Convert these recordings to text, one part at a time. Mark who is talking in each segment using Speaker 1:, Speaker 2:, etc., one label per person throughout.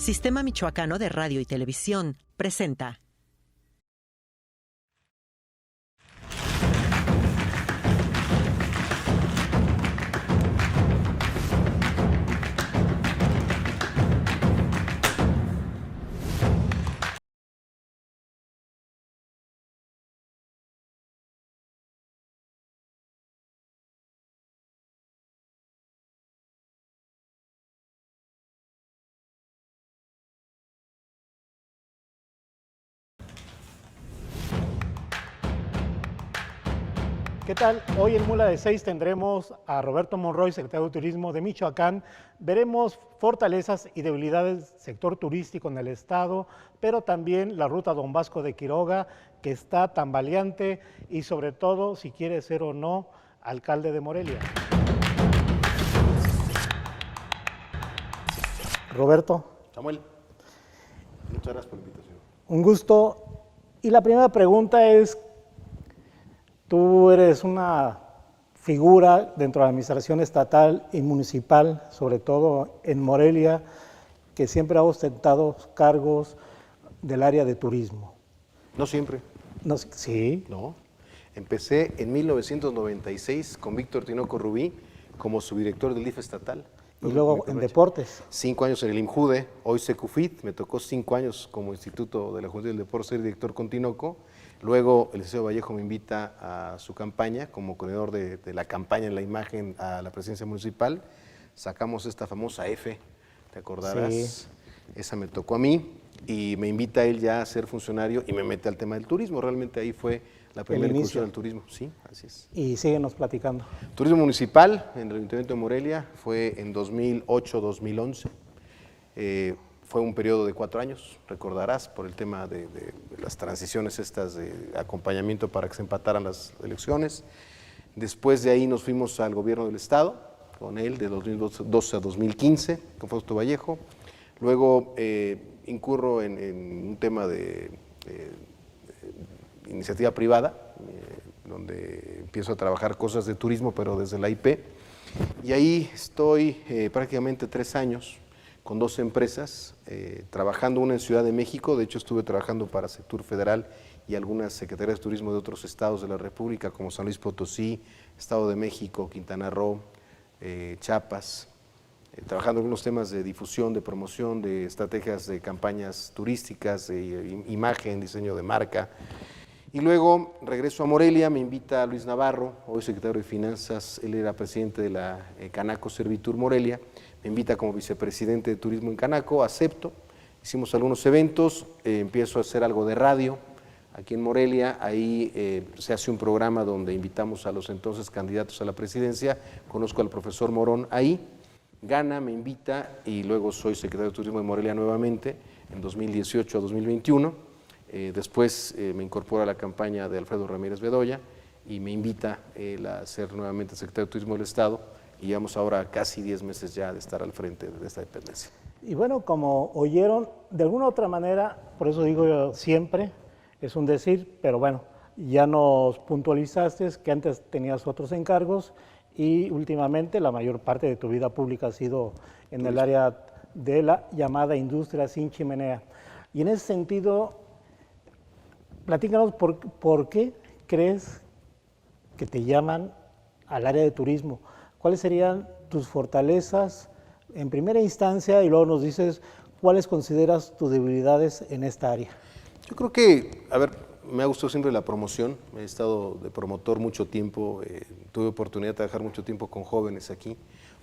Speaker 1: Sistema Michoacano de Radio y Televisión presenta.
Speaker 2: ¿Qué tal? Hoy en Mula de 6 tendremos a Roberto Monroy, secretario de Turismo de Michoacán. Veremos fortalezas y debilidades del sector turístico en el estado, pero también la ruta Don Vasco de Quiroga, que está tambaleante, y sobre todo si quiere ser o no alcalde de Morelia. Roberto.
Speaker 3: Samuel, muchas gracias por la invitación.
Speaker 2: Un gusto. Y la primera pregunta es, tú eres una figura dentro de la administración estatal y municipal, sobre todo en Morelia, que siempre ha ostentado cargos del área de turismo.
Speaker 3: No siempre.
Speaker 2: No, sí.
Speaker 3: No. Empecé en 1996 con Víctor Tinoco Rubí como subdirector del DIF estatal.
Speaker 2: Y luego en deportes.
Speaker 3: 5 años en el IMJUDE, hoy Secufit, me tocó 5 años como Instituto de la Juventud del Deporte ser director con Tinoco. Luego el licenciado Vallejo me invita a su campaña como coordinador de la campaña en la imagen a la presidencia municipal. Sacamos esta famosa F, ¿te acordarás?
Speaker 2: Sí.
Speaker 3: Esa me tocó a mí y me invita a él ya a ser funcionario y me mete al tema del turismo. Realmente ahí fue la primera incursión del turismo. Sí, así es.
Speaker 2: Y síguenos platicando.
Speaker 3: Turismo municipal en el Ayuntamiento de Morelia fue en 2008-2011. Fue un periodo de 4 años, recordarás, por el tema de las transiciones estas de acompañamiento para que se empataran las elecciones. Después de ahí nos fuimos al gobierno del estado, con él de 2012 a 2015, con Fausto Vallejo. Luego incurro en un tema de iniciativa privada, donde empiezo a trabajar cosas de turismo, pero desde la IP. Y ahí estoy prácticamente 3 años, con 2 empresas, trabajando una en Ciudad de México. De hecho estuve trabajando para Sectur Federal y algunas secretarías de turismo de otros estados de la República, como San Luis Potosí, Estado de México, Quintana Roo, Chiapas, trabajando en algunos temas de difusión, de promoción, de estrategias de campañas turísticas, de imagen, diseño de marca. Y luego regreso a Morelia, me invita Luis Navarro, hoy secretario de Finanzas, él era presidente de la Canaco Servitur Morelia, me invita como vicepresidente de Turismo en Canaco, acepto, hicimos algunos eventos, empiezo a hacer algo de radio aquí en Morelia, ahí se hace un programa donde invitamos a los entonces candidatos a la presidencia, conozco al profesor Morón ahí, gana, me invita y luego soy secretario de Turismo de Morelia nuevamente en 2018 a 2021. Después me incorpora a la campaña de Alfredo Ramírez Bedoya y me invita a ser nuevamente secretario de Turismo del Estado y llevamos ahora casi 10 meses ya de estar al frente de esta dependencia.
Speaker 2: Y bueno, como oyeron, de alguna u otra manera, por eso digo yo siempre, es un decir, pero bueno, ya nos puntualizaste que antes tenías otros encargos y últimamente la mayor parte de tu vida pública ha sido en el área de la llamada industria sin chimenea. Y en ese sentido, platícanos por qué crees que te llaman al área de turismo. ¿Cuáles serían tus fortalezas en primera instancia y luego nos dices cuáles consideras tus debilidades en esta área?
Speaker 3: Yo creo que, a ver, me ha gustado siempre la promoción, he estado de promotor mucho tiempo, tuve oportunidad de trabajar mucho tiempo con jóvenes aquí,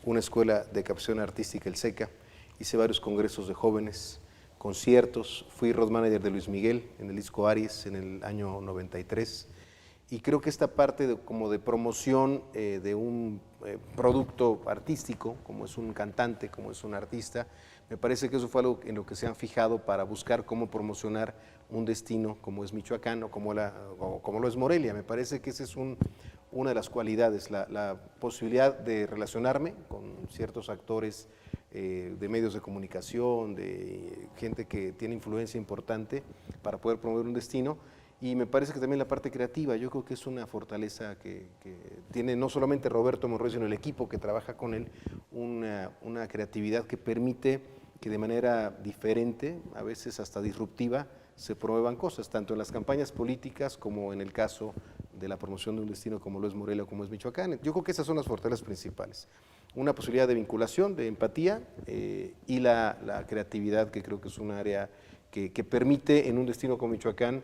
Speaker 3: una escuela de capacitación artística, el SECA, hice varios congresos de jóvenes, conciertos, fui road manager de Luis Miguel en el disco Aries en el año 93 y creo que esta parte como de promoción de un producto artístico, como es un cantante, como es un artista, me parece que eso fue algo en lo que se han fijado para buscar cómo promocionar un destino como es Michoacán o como lo es Morelia. Me parece que esa es una de las cualidades, la posibilidad de relacionarme con ciertos actores de medios de comunicación, de gente que tiene influencia importante para poder promover un destino. Y me parece que también la parte creativa, yo creo que es una fortaleza que tiene no solamente Roberto Monroy, sino el equipo que trabaja con él, una creatividad que permite que de manera diferente, a veces hasta disruptiva, se promuevan cosas, tanto en las campañas políticas como en el caso de la promoción de un destino como lo es Morelia o como es Michoacán. Yo creo que esas son las fortalezas principales. Una posibilidad de vinculación, de empatía y la creatividad, que creo que es un área que permite en un destino como Michoacán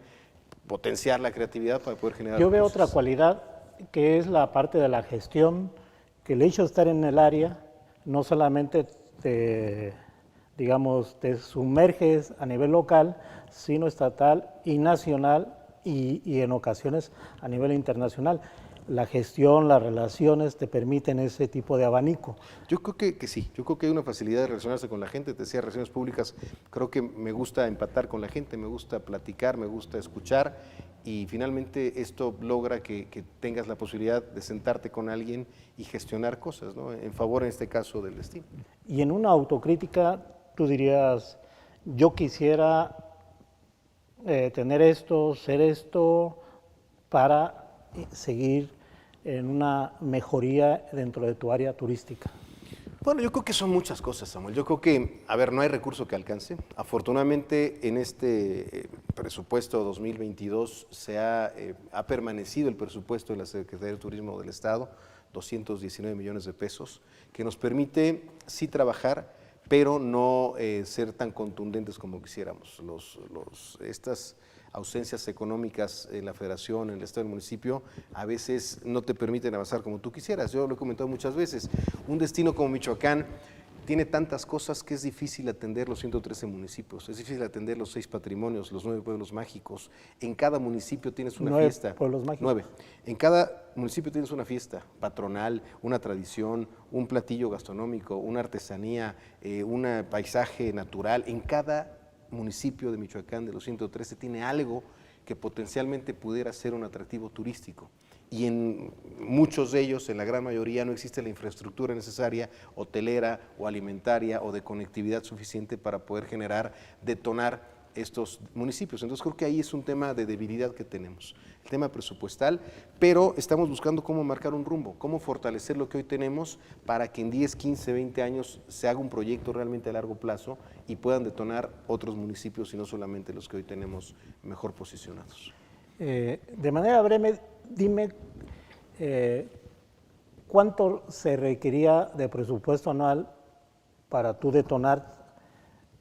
Speaker 3: potenciar la creatividad para poder generar
Speaker 2: Yo veo
Speaker 3: cosas.
Speaker 2: otra cualidad que es la parte de la gestión, que el hecho de estar en el área no solamente te sumerges a nivel local, sino estatal y nacional y en ocasiones a nivel internacional. La gestión, las relaciones te permiten ese tipo de abanico.
Speaker 3: Yo creo que sí, yo creo que hay una facilidad de relacionarse con la gente, te decía, relaciones públicas, creo que me gusta empatar con la gente, me gusta platicar, me gusta escuchar y finalmente esto logra que tengas la posibilidad de sentarte con alguien y gestionar cosas, ¿no? En favor, en este caso, del destino.
Speaker 2: Y en una autocrítica, tú dirías, yo quisiera tener esto, ser esto, para seguir en una mejoría dentro de tu área turística.
Speaker 3: Bueno, yo creo que son muchas cosas, Samuel. Yo creo que, a ver, no hay recurso que alcance. Afortunadamente, en este presupuesto 2022 ha permanecido el presupuesto de la Secretaría de Turismo del Estado, 219 millones de pesos, que nos permite sí trabajar, pero no ser tan contundentes como quisiéramos. Estas ausencias económicas en la federación, en el estado y el municipio, a veces no te permiten avanzar como tú quisieras. Yo lo he comentado muchas veces, un destino como Michoacán tiene tantas cosas que es difícil atender los 113 municipios, es difícil atender los 6 patrimonios, los 9 pueblos mágicos. En cada municipio tienes una
Speaker 2: 9
Speaker 3: fiesta.
Speaker 2: pueblos mágicos.
Speaker 3: 9. En cada municipio tienes una fiesta patronal, una tradición, un platillo gastronómico, una artesanía, un paisaje natural. En cada municipio de Michoacán, de los 113, tiene algo que potencialmente pudiera ser un atractivo turístico. Y en muchos de ellos, en la gran mayoría, no existe la infraestructura necesaria, hotelera o alimentaria o de conectividad suficiente para poder generar, detonar estos municipios. Entonces creo que ahí es un tema de debilidad que tenemos, el tema presupuestal, pero estamos buscando cómo marcar un rumbo, cómo fortalecer lo que hoy tenemos para que en 10, 15, 20 años se haga un proyecto realmente a largo plazo y puedan detonar otros municipios y no solamente los que hoy tenemos mejor posicionados.
Speaker 2: De manera breve, dime cuánto se requería de presupuesto anual para tú detonar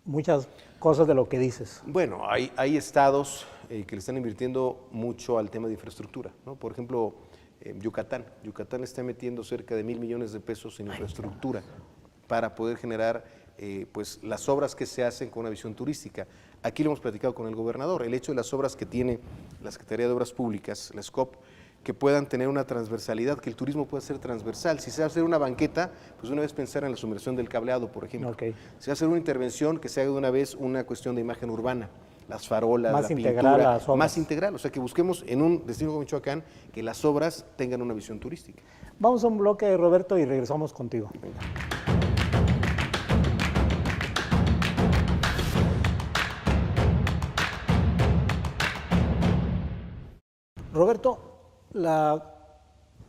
Speaker 2: muchas cosas de lo que dices.
Speaker 3: Bueno, hay estados que le están invirtiendo mucho al tema de infraestructura, ¿no? Por ejemplo, Yucatán está metiendo cerca de 1,000 millones de pesos en infraestructura para poder generar pues las obras que se hacen con una visión turística. Aquí lo hemos platicado con el gobernador, el hecho de las obras que tiene la Secretaría de Obras Públicas, la SCOP, que puedan tener una transversalidad, que el turismo pueda ser transversal. Si se va a hacer una banqueta, pues una vez pensar en la sumersión del cableado, por ejemplo.
Speaker 2: Okay.
Speaker 3: Si va a hacer una intervención, que se haga de una vez una cuestión de imagen urbana, las farolas,
Speaker 2: más
Speaker 3: la
Speaker 2: integral
Speaker 3: pintura,
Speaker 2: las obras.
Speaker 3: más integral. O sea, que busquemos en un destino como Michoacán que las obras tengan una visión turística.
Speaker 2: Vamos a un bloque, Roberto, y regresamos contigo.
Speaker 3: Venga.
Speaker 2: Roberto,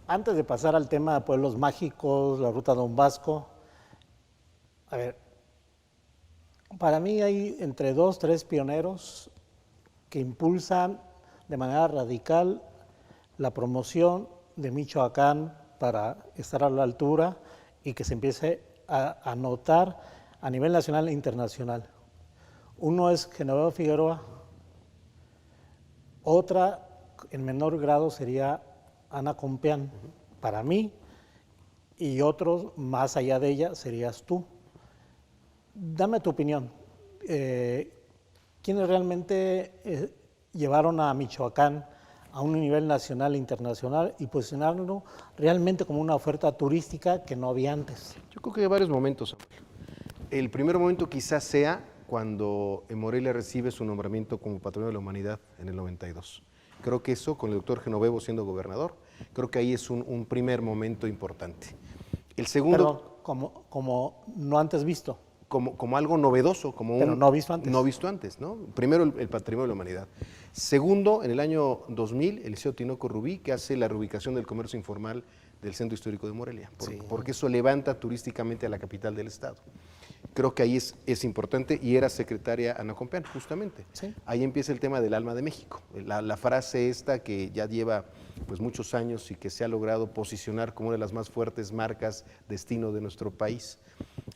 Speaker 2: antes de pasar al tema de pueblos mágicos, la ruta Don Vasco, a ver, para mí hay entre 2, 3 pioneros que impulsan de manera radical la promoción de Michoacán para estar a la altura y que se empiece a notar a nivel nacional e internacional. Uno es Genoveva Figueroa, otra en menor grado sería Ana Compeán, para mí, y otros más allá de ella serías tú. Dame tu opinión. ¿Quiénes realmente llevaron a Michoacán a un nivel nacional e internacional y posicionarlo realmente como una oferta turística que no había antes?
Speaker 3: Yo creo que hay varios momentos. El primer momento quizás sea cuando Morelia recibe su nombramiento como Patrimonio de la Humanidad en el 92. Creo que eso, con el doctor Genovevo siendo gobernador, creo que ahí es un primer momento importante. El segundo…
Speaker 2: Perdón, como no antes visto.
Speaker 3: Como algo novedoso,
Speaker 2: Pero no visto antes.
Speaker 3: No visto antes, ¿no? Primero el Patrimonio de la Humanidad. Segundo, en el año 2000, el Liceo Tinoco Rubí, que hace la reubicación del comercio informal del Centro Histórico de Morelia, porque eso levanta turísticamente a la capital del estado. creo que ahí es importante, y era secretaria Ana Compeán, justamente.
Speaker 2: Sí.
Speaker 3: Ahí empieza el tema del alma de México. La frase esta que ya lleva pues muchos años y que se ha logrado posicionar como una de las más fuertes marcas destino de nuestro país.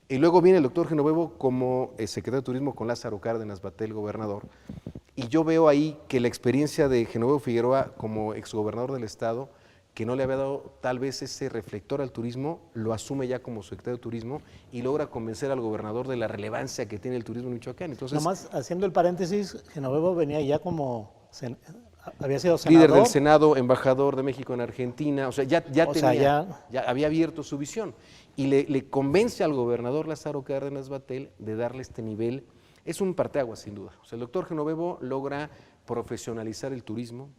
Speaker 3: Y luego viene el doctor Genovevo como secretario de Turismo con Lázaro Cárdenas Batel, gobernador. Y yo veo ahí que la experiencia de Genovevo Figueroa como exgobernador del estado, que no le había dado tal vez ese reflector al turismo, lo asume ya como secretario de Turismo y logra convencer al gobernador de la relevancia que tiene el turismo en Michoacán. Entonces,
Speaker 2: nomás haciendo el paréntesis, Genovevo venía ya como, había sido senador.
Speaker 3: Líder del Senado, embajador de México en Argentina, o sea, ya había abierto su visión. Y le convence al gobernador Lázaro Cárdenas Batel de darle este nivel. Es un parteaguas, sin duda. O sea, el doctor Genovevo logra profesionalizar el turismo,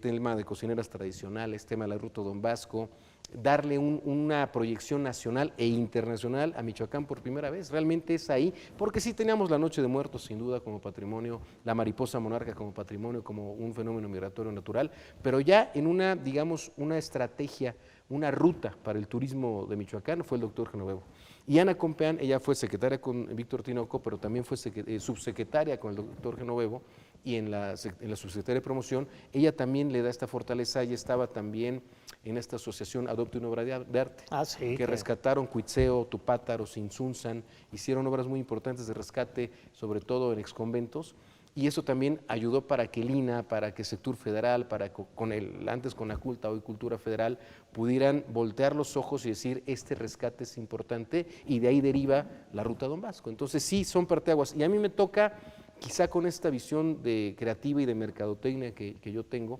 Speaker 3: tema de cocineras tradicionales, tema de la Ruta Don Vasco, darle una proyección nacional e internacional a Michoacán por primera vez. Realmente es ahí, porque sí teníamos la Noche de Muertos, sin duda, como patrimonio, la mariposa monarca como patrimonio, como un fenómeno migratorio natural, pero ya en una, digamos, una estrategia, una ruta para el turismo de Michoacán fue el doctor Genovevo. Y Ana Compeán, ella fue secretaria con Víctor Tinoco, pero también fue subsecretaria con el doctor Genovevo, y en la subsecretaría de promoción, ella también le da esta fortaleza. Ella estaba también en esta asociación Adopte una obra de arte, que rescataron Cuitzeo, Tupátaro, Sinsunzan, hicieron obras muy importantes de rescate, sobre todo en exconventos, y eso también ayudó para que el INA, para que Sectur Federal, antes con la Culta, hoy Cultura Federal, pudieran voltear los ojos y decir, este rescate es importante, y de ahí deriva la Ruta Don Vasco. Entonces sí, son parteaguas, y a mí me toca, quizá con esta visión de creativa y de mercadotecnia que yo tengo,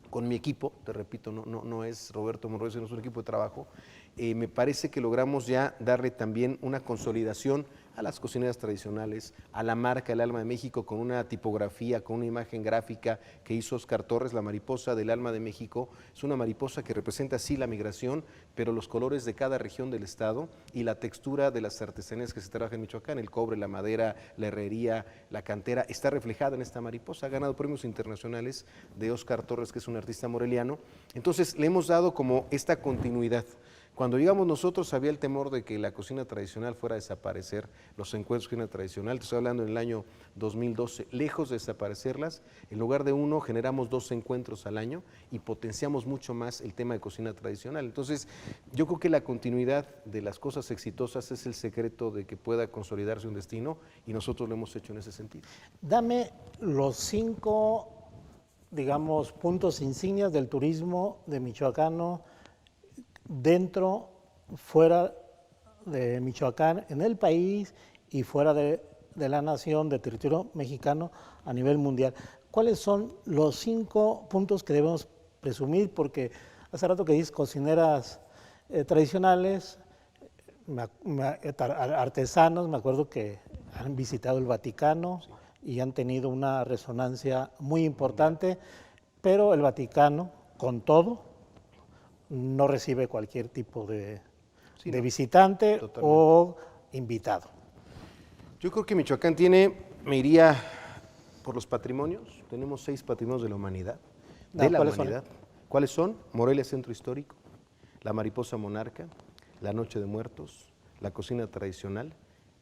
Speaker 3: con mi equipo, te repito, no es Roberto Monroy, sino es un equipo de trabajo, me parece que logramos ya darle también una consolidación a las cocineras tradicionales, a la marca El Alma de México, con una tipografía, con una imagen gráfica que hizo Oscar Torres. La mariposa del Alma de México es una mariposa que representa sí la migración, pero los colores de cada región del estado y la textura de las artesanías que se trabajan en Michoacán, el cobre, la madera, la herrería, la cantera, está reflejada en esta mariposa. Ha ganado premios internacionales de Oscar Torres, que es un artista moreliano. Entonces le hemos dado como esta continuidad. Cuando llegamos nosotros había el temor de que la cocina tradicional fuera a desaparecer, los encuentros de cocina tradicional, te estoy hablando en el año 2012, lejos de desaparecerlas, en lugar de uno generamos 2 encuentros al año y potenciamos mucho más el tema de cocina tradicional. Entonces yo creo que la continuidad de las cosas exitosas es el secreto de que pueda consolidarse un destino, y nosotros lo hemos hecho en ese sentido.
Speaker 2: Dame los 5, digamos, puntos insignias del turismo de michoacano, dentro, fuera de Michoacán, en el país y fuera de la nación, de territorio mexicano a nivel mundial. ¿Cuáles son los 5 puntos que debemos presumir? Porque hace rato que dices cocineras tradicionales, artesanos, me acuerdo que han visitado el Vaticano, sí, y han tenido una resonancia muy importante, pero el Vaticano, con todo, no recibe cualquier tipo de visitante o invitado.
Speaker 3: Yo creo que Michoacán tiene, me iría por los patrimonios, tenemos 6 patrimonios de la humanidad. ¿Cuáles son? Morelia Centro Histórico, la mariposa monarca, la Noche de Muertos, la cocina tradicional,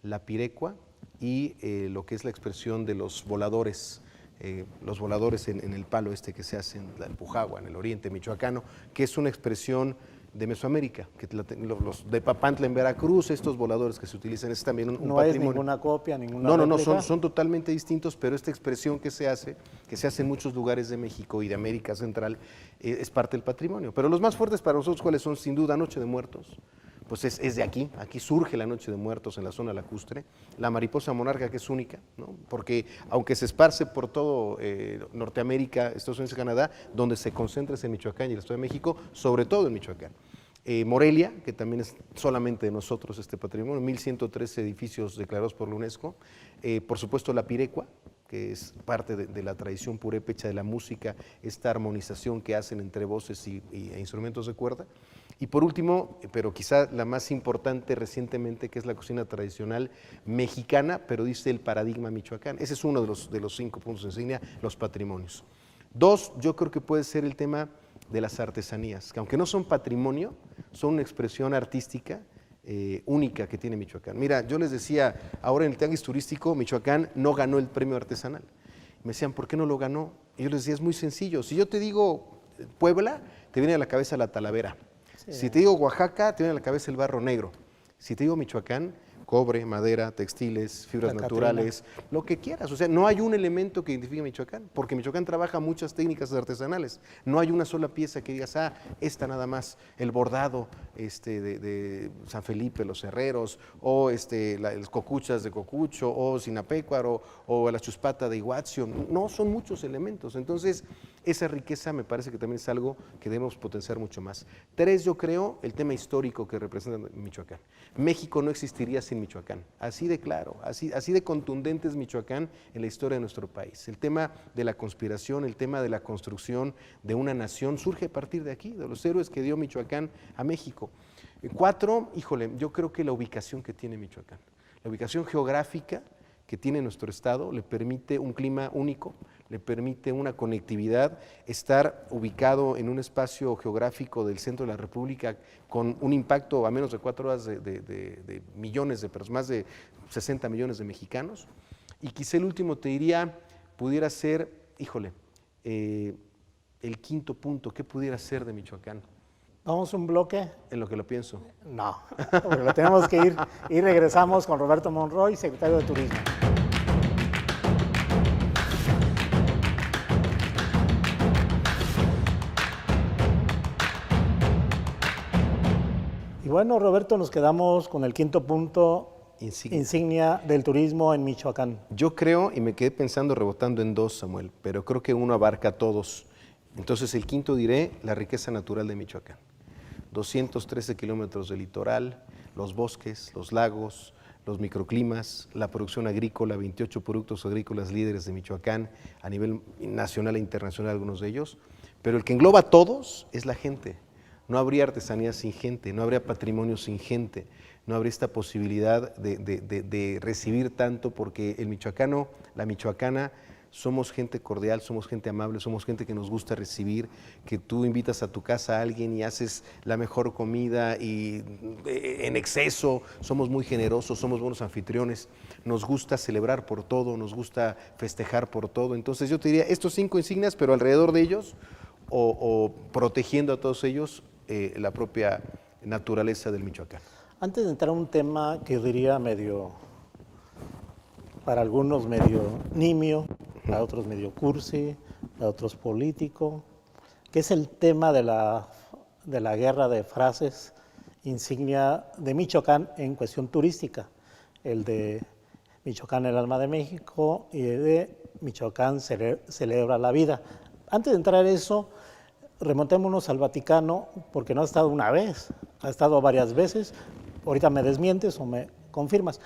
Speaker 3: la pirecua y lo que es la expresión de los voladores en el palo este que se hace en la Pujagua, en el oriente michoacano, que es una expresión de Mesoamérica, que los de Papantla en Veracruz, estos voladores que se utilizan, es también un patrimonio.
Speaker 2: No es ninguna copia, ninguna réplica.
Speaker 3: No, son totalmente distintos, pero esta expresión que se hace en muchos lugares de México y de América Central, es parte del patrimonio. Pero los más fuertes para nosotros, ¿cuáles son? Sin duda, Noche de Muertos. Pues es de aquí surge la Noche de Muertos en la zona lacustre, la mariposa monarca, que es única, ¿no? Porque aunque se esparce por todo Norteamérica, Estados Unidos y Canadá, donde se concentra es en Michoacán y el Estado de México, sobre todo en Michoacán. Morelia, que también es solamente de nosotros este patrimonio, 1113 edificios declarados por la UNESCO, por supuesto la pirecua, que es parte de la tradición purépecha de la música, esta armonización que hacen entre voces e instrumentos de cuerda. Y por último, pero quizá la más importante recientemente, que es la cocina tradicional mexicana, pero dice el paradigma Michoacán. Ese es uno de los 5 puntos de insignia, los patrimonios. 2, yo creo que puede ser el tema de las artesanías, que aunque no son patrimonio, son una expresión artística única que tiene Michoacán. Mira, yo les decía, ahora en el tianguis turístico, Michoacán no ganó el premio artesanal. Me decían, ¿por qué no lo ganó? Y yo les decía, es muy sencillo. Si yo te digo Puebla, te viene a la cabeza la Talavera. Sí. Si te digo Oaxaca, te viene a la cabeza el barro negro. Si te digo Michoacán, cobre, madera, textiles, fibras naturales, lo que quieras. O sea, no hay un elemento que identifique a Michoacán, porque Michoacán trabaja muchas técnicas artesanales. No hay una sola pieza que digas, esta nada más, el bordado de San Felipe, los herreros, o las cocuchas de Cocucho, o Sinapecuaro, o la chuspata de Iguazio. No, son muchos elementos. Entonces, esa riqueza me parece que también es algo que debemos potenciar mucho más. 3, yo creo, el tema histórico que representa Michoacán. México no existiría sin Michoacán, así de claro, así de contundente es Michoacán en la historia de nuestro país. El tema de la conspiración, el tema de la construcción de una nación surge a partir de aquí, de los héroes que dio Michoacán a México. 4, híjole, yo creo que la ubicación que tiene Michoacán, la ubicación geográfica que tiene nuestro estado le permite un clima único, le permite una conectividad, estar ubicado en un espacio geográfico del centro de la República con un impacto a menos de 4 horas de millones de personas, más de 60 millones de mexicanos. Y quizá el último te diría, pudiera ser, híjole, el 5.º punto, ¿qué pudiera ser de Michoacán?
Speaker 2: ¿Vamos un bloque?
Speaker 3: En lo que lo pienso.
Speaker 2: No, porque lo tenemos que ir y regresamos con Roberto Monroy, secretario de Turismo. Y bueno, Roberto, nos quedamos con el 5.º punto, insignia del turismo en Michoacán.
Speaker 3: Yo creo, y me quedé pensando, rebotando en 2, Samuel, pero creo que uno abarca a todos. Entonces el 5.º diré, la riqueza natural de Michoacán. 213 kilómetros de litoral, los bosques, los lagos, los microclimas, la producción agrícola, 28 productos agrícolas líderes de Michoacán, a nivel nacional e internacional algunos de ellos, pero el que engloba a todos es la gente. No habría artesanía sin gente, no habría patrimonio sin gente, no habría esta posibilidad de recibir tanto, porque el michoacano, la michoacana, somos gente cordial, somos gente amable, somos gente que nos gusta recibir, que tú invitas a tu casa a alguien y haces la mejor comida y en exceso, somos muy generosos, somos buenos anfitriones, nos gusta celebrar por todo, nos gusta festejar por todo. Entonces yo te diría estos 5 insignias, pero alrededor de ellos o protegiendo a todos ellos la propia naturaleza del Michoacán.
Speaker 2: Antes de entrar a un tema que yo diría para algunos medio nimio, para otros medio cursi, para otros político, que es el tema de la guerra de frases insignia de Michoacán en cuestión turística, el de Michoacán, el alma de México, y el de Michoacán celebra la vida. Antes de entrar a eso, remontémonos al Vaticano, porque no ha estado una vez, ha estado varias veces. Ahorita me desmientes o me confirmas.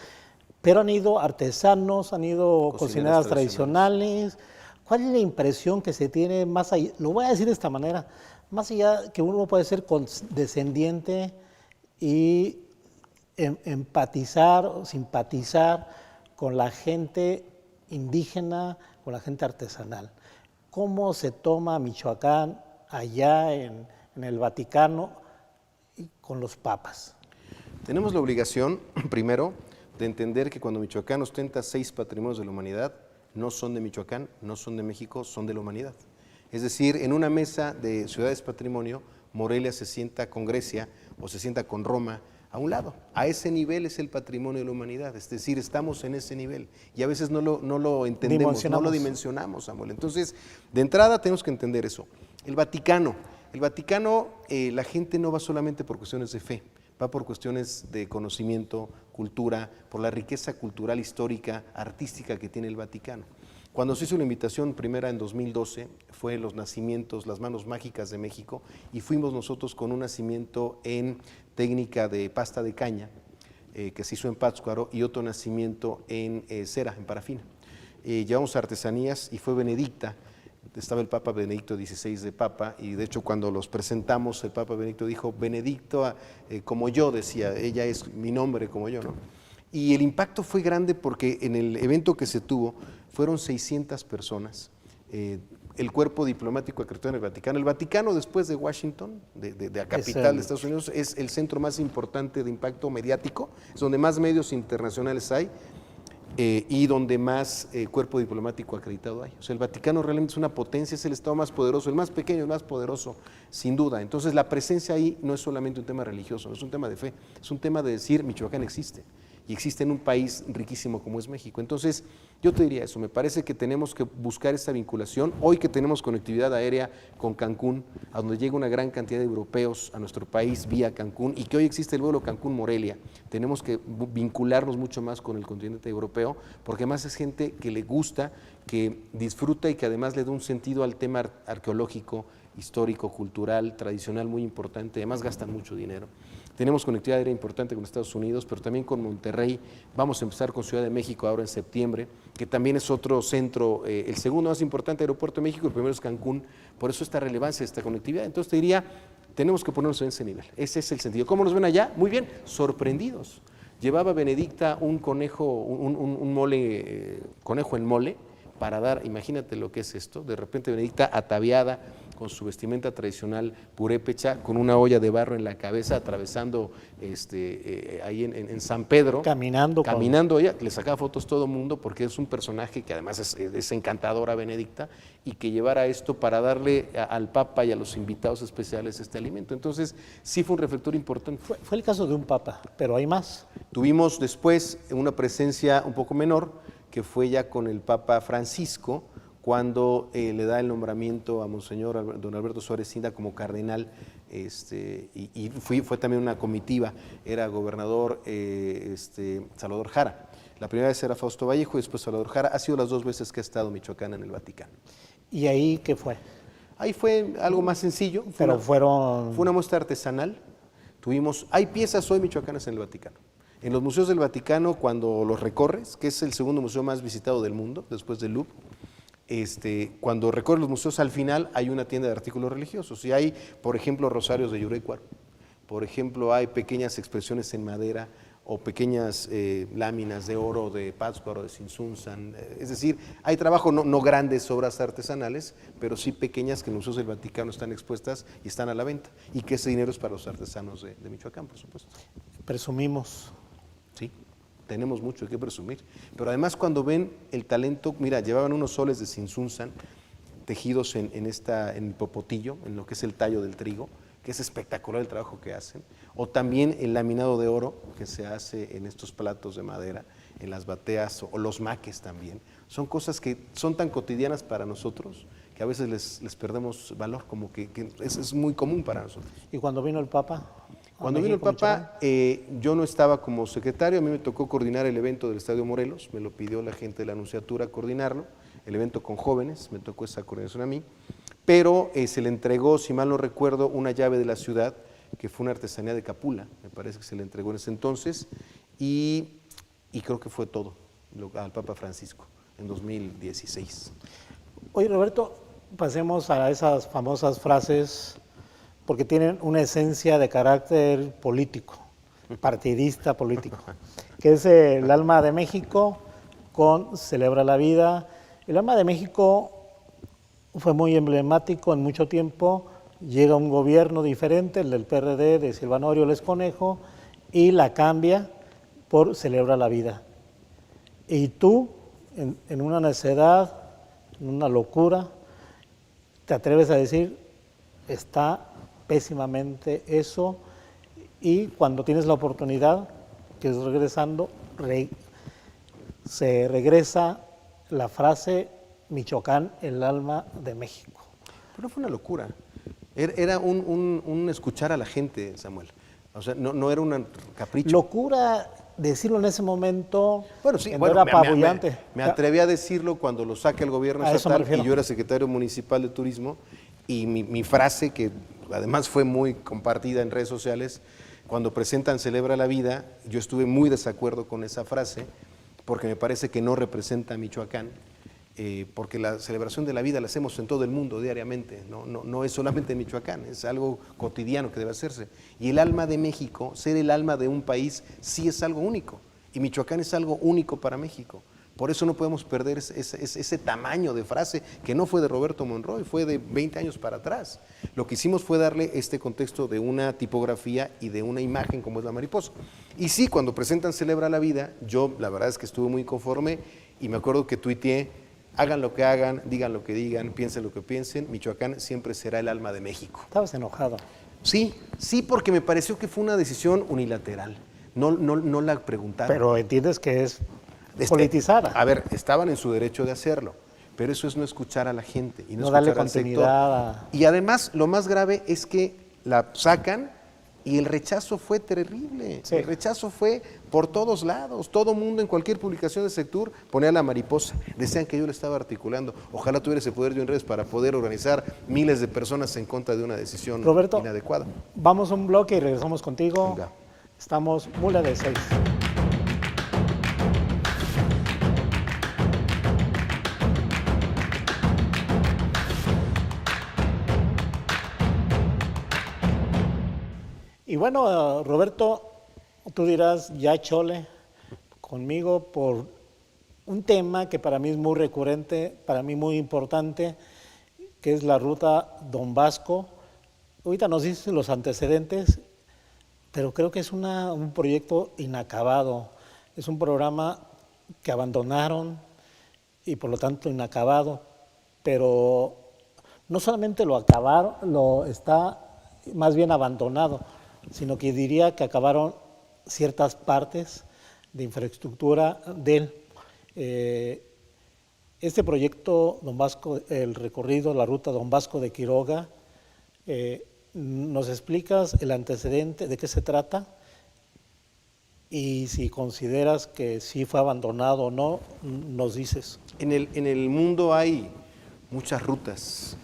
Speaker 2: Pero han ido artesanos, han ido cocineras tradicionales. ¿Cuál es la impresión que se tiene más allá? Lo voy a decir de esta manera, más allá que uno puede ser condescendiente y empatizar o simpatizar con la gente indígena, con la gente artesanal. ¿Cómo se toma Michoacán allá en el Vaticano y con los papas?
Speaker 3: Tenemos la obligación, primero, de entender que cuando Michoacán ostenta 6 patrimonios de la humanidad, no son de Michoacán, no son de México, son de la humanidad. Es decir, en una mesa de ciudades patrimonio, Morelia se sienta con Grecia o se sienta con Roma a un lado. A ese nivel es el patrimonio de la humanidad, es decir, estamos en ese nivel y a veces no lo entendemos, no lo dimensionamos, Samuel. Entonces, de entrada tenemos que entender eso. El Vaticano, la gente no va solamente por cuestiones de fe, va por cuestiones de conocimiento, cultura, por la riqueza cultural, histórica, artística que tiene el Vaticano. Cuando se hizo la invitación primera en 2012, fue los nacimientos, las manos mágicas de México, y fuimos nosotros con un nacimiento en técnica de pasta de caña, que se hizo en Pátzcuaro, y otro nacimiento en cera, en parafina. Llevamos artesanías y fue Benedicta. Estaba el Papa Benedicto XVI de Papa, y de hecho cuando los presentamos el Papa Benedicto dijo, Benedicto como yo, decía, ella es mi nombre como yo, ¿no? Y el impacto fue grande porque en el evento que se tuvo fueron 600 personas, el cuerpo diplomático acreditado en el Vaticano. El Vaticano, después de Washington, de la capital de Estados Unidos, es el centro más importante de impacto mediático, es donde más medios internacionales hay y donde más cuerpo diplomático acreditado hay. O sea, el Vaticano realmente es una potencia, es el Estado más poderoso, el más pequeño, el más poderoso, sin duda. Entonces, la presencia ahí no es solamente un tema religioso, no es un tema de fe, es un tema de decir, Michoacán existe. Y existe en un país riquísimo como es México. Entonces, yo te diría eso, me parece que tenemos que buscar esa vinculación. Hoy que tenemos conectividad aérea con Cancún, a donde llega una gran cantidad de europeos a nuestro país vía Cancún, y que hoy existe el vuelo Cancún-Morelia, tenemos que vincularnos mucho más con el continente europeo, porque además es gente que le gusta, que disfruta y que además le da un sentido al tema arqueológico, histórico, cultural, tradicional muy importante, además gastan mucho dinero. Tenemos conectividad aérea importante con Estados Unidos, pero también con Monterrey. Vamos a empezar con Ciudad de México ahora en septiembre, que también es otro centro, el segundo más importante aeropuerto de México, el primero es Cancún, por eso esta relevancia, esta conectividad. Entonces te diría, tenemos que ponernos en ese nivel, ese es el sentido. ¿Cómo nos ven allá? Muy bien, sorprendidos. Llevaba Benedicta un conejo, un mole, conejo en mole, para dar, imagínate lo que es esto, de repente Benedicta ataviada, con su vestimenta tradicional purépecha, con una olla de barro en la cabeza, atravesando ahí en San Pedro. Caminando ella, le sacaba fotos todo el mundo, porque es un personaje que además es encantadora, Benedicta, y que llevara esto para darle al Papa y a los invitados especiales este alimento. Entonces, sí fue un reflector importante.
Speaker 2: Fue el caso de un Papa, pero hay más.
Speaker 3: Tuvimos después una presencia un poco menor, que fue ya con el Papa Francisco, cuando le da el nombramiento a Monseñor don Alberto Suárez Cinda como cardenal, y fue también una comitiva, era gobernador Salvador Jara. La primera vez era Fausto Vallejo y después Salvador Jara. Ha sido las 2 veces que ha estado Michoacán en el Vaticano.
Speaker 2: ¿Y ahí qué fue?
Speaker 3: Ahí fue algo más sencillo. Fue una muestra artesanal. Hay piezas hoy michoacanas en el Vaticano. En los museos del Vaticano, cuando los recorres, que es el segundo museo más visitado del mundo, después del Louvre, cuando recorres los museos, al final hay una tienda de artículos religiosos. Y hay, por ejemplo, rosarios de Yurecuaro. Por ejemplo, hay pequeñas expresiones en madera o pequeñas láminas de oro de Pátzcuaro, de Sinsunzan. Es decir, hay trabajo, no grandes obras artesanales, pero sí pequeñas que en los museos del Vaticano están expuestas y están a la venta. Y que ese dinero es para los artesanos de Michoacán, por supuesto.
Speaker 2: Presumimos.
Speaker 3: Sí, tenemos mucho que presumir. Pero además cuando ven el talento, mira, llevaban unos soles de Sinsunzan tejidos en el popotillo, en lo que es el tallo del trigo, que es espectacular el trabajo que hacen. O también el laminado de oro que se hace en estos platos de madera, en las bateas o los maques también. Son cosas que son tan cotidianas para nosotros que a veces les perdemos valor, como que es muy común para nosotros.
Speaker 2: ¿Y cuando vino el Papa?
Speaker 3: Cuando vino el Papa, yo no estaba como secretario, a mí me tocó coordinar el evento del Estadio Morelos, me lo pidió la gente de la Anunciatura coordinarlo, el evento con jóvenes, me tocó esa coordinación a mí, pero se le entregó, si mal no recuerdo, una llave de la ciudad, que fue una artesanía de Capula, me parece que se le entregó en ese entonces, y creo que fue todo al Papa Francisco en 2016.
Speaker 2: Oye, Roberto, pasemos a esas famosas frases, porque tienen una esencia de carácter político, partidista político, que es el alma de México con Celebra la Vida. El alma de México fue muy emblemático en mucho tiempo, llega un gobierno diferente, el del PRD, de Silvano Aureoles Conejo, y la cambia por Celebra la Vida. Y tú, en una necedad, en una locura, te atreves a decir, está pésimamente eso, y cuando tienes la oportunidad, que es regresando, se regresa la frase Michoacán, el alma de México.
Speaker 3: Pero fue una locura, era un escuchar a la gente, Samuel, o sea, no era un capricho.
Speaker 2: Locura, decirlo en ese momento,
Speaker 3: bueno, sí,
Speaker 2: era apabullante.
Speaker 3: Me atreví a decirlo cuando lo saca el gobierno estatal y yo era secretario municipal de turismo, y mi frase, que además fue muy compartida en redes sociales, cuando presentan Celebra la Vida, yo estuve muy desacuerdo con esa frase, porque me parece que no representa a Michoacán, porque la celebración de la vida la hacemos en todo el mundo diariamente, no es solamente en Michoacán, es algo cotidiano que debe hacerse. Y el alma de México, ser el alma de un país, sí es algo único, y Michoacán es algo único para México. Por eso no podemos perder ese tamaño de frase que no fue de Roberto Monroy, fue de 20 años para atrás. Lo que hicimos fue darle este contexto de una tipografía y de una imagen como es la mariposa. Y sí, cuando presentan Celebra la Vida, yo la verdad es que estuve muy conforme y me acuerdo que tuiteé: hagan lo que hagan, digan lo que digan, piensen lo que piensen, Michoacán siempre será el alma de México.
Speaker 2: Estabas enojado.
Speaker 3: Sí, porque me pareció que fue una decisión unilateral. No la preguntaron.
Speaker 2: Pero entiendes que es politizada.
Speaker 3: A ver, estaban en su derecho de hacerlo, pero eso es no escuchar a la gente y no
Speaker 2: darle
Speaker 3: escuchar al sector.
Speaker 2: continuidad.
Speaker 3: Y además, lo más grave es que la sacan y el rechazo fue terrible.
Speaker 2: Sí.
Speaker 3: El rechazo fue por todos lados. Todo mundo en cualquier publicación de Sectur ponía la mariposa. Decían que yo le estaba articulando. Ojalá tuviera ese poder yo en redes para poder organizar miles de personas en contra de una decisión
Speaker 2: Roberto,
Speaker 3: inadecuada.
Speaker 2: Vamos a un bloque y regresamos contigo.
Speaker 3: Venga.
Speaker 2: Estamos Mula de 6. Y bueno, Roberto, tú dirás ya chole conmigo por un tema que para mí es muy recurrente, para mí muy importante, que es la ruta Don Vasco. Ahorita nos dices los antecedentes, pero creo que es un proyecto inacabado. Es un programa que abandonaron y por lo tanto inacabado, pero no solamente lo acabaron, lo está más bien abandonado, sino que diría que acabaron ciertas partes de infraestructura de él. Este proyecto Don Vasco, el recorrido, la ruta Don Vasco de Quiroga, ¿nos explicas el antecedente, de qué se trata? Y si consideras que sí fue abandonado o no, nos dices.
Speaker 3: En el mundo hay muchas rutas,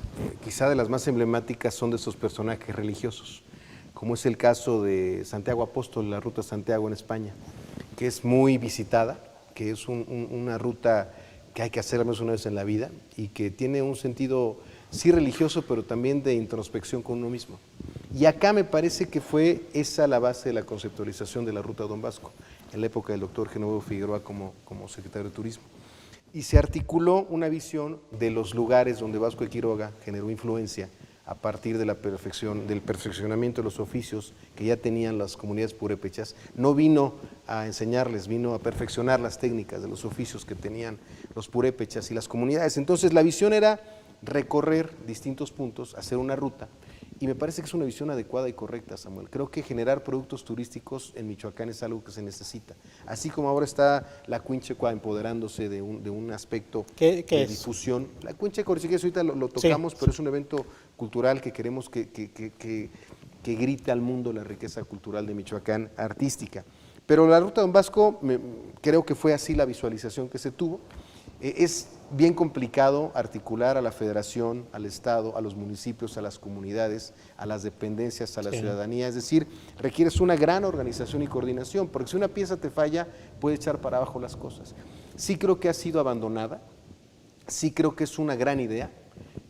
Speaker 3: quizá de las más emblemáticas son de esos personajes religiosos, como es el caso de Santiago Apóstol, la ruta Santiago en España, que es muy visitada, que es una ruta que hay que hacer al menos una vez en la vida y que tiene un sentido sí religioso, pero también de introspección con uno mismo. Y acá me parece que fue esa la base de la conceptualización de la ruta Don Vasco, en la época del doctor Genoveva Figueroa como secretario de Turismo. Y se articuló una visión de los lugares donde Vasco de Quiroga generó influencia a partir de del perfeccionamiento de los oficios que ya tenían las comunidades purépechas. No vino a enseñarles, vino a perfeccionar las técnicas de los oficios que tenían los purépechas y las comunidades. Entonces la visión era recorrer distintos puntos, hacer una ruta, y me parece que es una visión adecuada y correcta, Samuel. Creo que generar productos turísticos en Michoacán es algo que se necesita. Así como ahora está la Cuinchecua empoderándose de un aspecto
Speaker 2: ¿Qué
Speaker 3: de
Speaker 2: es?
Speaker 3: difusión. La Cuinchecua, si quieres, ahorita lo tocamos,
Speaker 2: Sí.
Speaker 3: pero es un evento cultural que queremos que grite al mundo la riqueza cultural de Michoacán artística. Pero la ruta Don Vasco, creo que fue así la visualización que se tuvo. Es bien complicado articular a la federación, al Estado, a los municipios, a las comunidades, a las dependencias, a la ciudadanía. Es decir, requieres una gran organización y coordinación, porque si una pieza te falla, puede echar para abajo las cosas. Sí creo que ha sido abandonada, sí creo que es una gran idea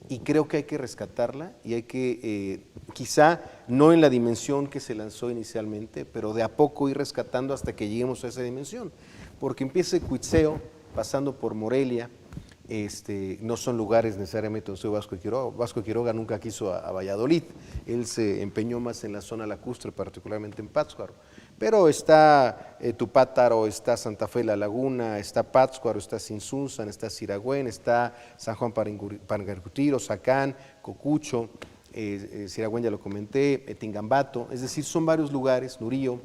Speaker 3: y creo que hay que rescatarla y hay que, quizá no en la dimensión que se lanzó inicialmente, pero de a poco ir rescatando hasta que lleguemos a esa dimensión, porque empieza Cuitzeo, pasando por Morelia, no son lugares necesariamente donde estuvo Vasco de Quiroga. Vasco de Quiroga nunca quiso a Valladolid, él se empeñó más en la zona lacustre, particularmente en Pátzcuaro. Pero está Tupátaro, está Santa Fe la Laguna, está Pátzcuaro, está Sinsunzan, está Siragüen, está San Juan Parangaricutiro, Zacán, Cocucho, Siragüen ya lo comenté, Tingambato, es decir, son varios lugares, Nurío,